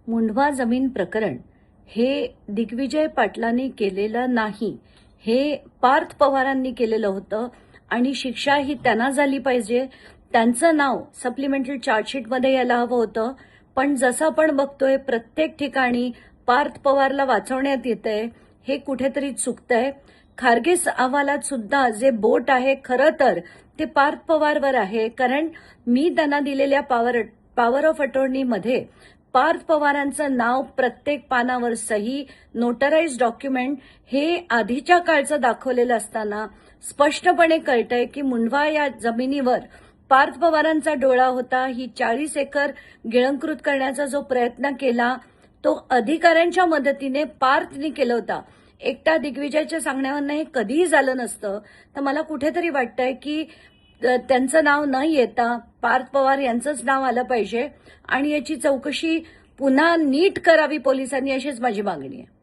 मुंढवा जमीन प्रकरण हे दिग्विजय पाटलांनी केलेलं नाही, हे पार्थ पवारांनी केलेलं होतं आणि शिक्षा ही त्यांना झाली पाहिजे. त्यांचं नाव सप्लिमेंटरी चार्जशीटमध्ये यायला हवं होतं. पण जसं आपण बघतोय प्रत्येक ठिकाणी पार्थ पवारला वाचवण्यात येतंय, हे कुठेतरी चुकतंय. खारगे अहवालात सुद्धा जे बोट आहे खरं तर ते पार्थ पवारवर आहे, कारण मी त्यांना दिलेल्या पॉवर ऑफ अटॉर्नीमध्ये पार्थ पवारांचं नाव प्रत्येक पानावर सही, नोटराइज डॉक्युमेंट हे आधीच्या काळचं दाखवलेलं असताना स्पष्टपणे कळतंय की मुंढवा या जमिनीवर पार्थ पवारांचा डोळा होता. ही 40 एकर गिळंकृत करण्याचा जो प्रयत्न केला तो अधिकाऱ्यांच्या मदतीने पार्थनी केला होता. एकटा दिग्विजयच्या सांगण्यावरनं हे कधीही झालं नसतं. तर मला कुठेतरी वाटतंय की त्यांचं नाव न येता पार्थ पवार यांचंच नाव आलं पाहिजे आणि याची चौकशी पुन्हा नीट करावी पोलिसांनी, अशीच माझी मागणी आहे.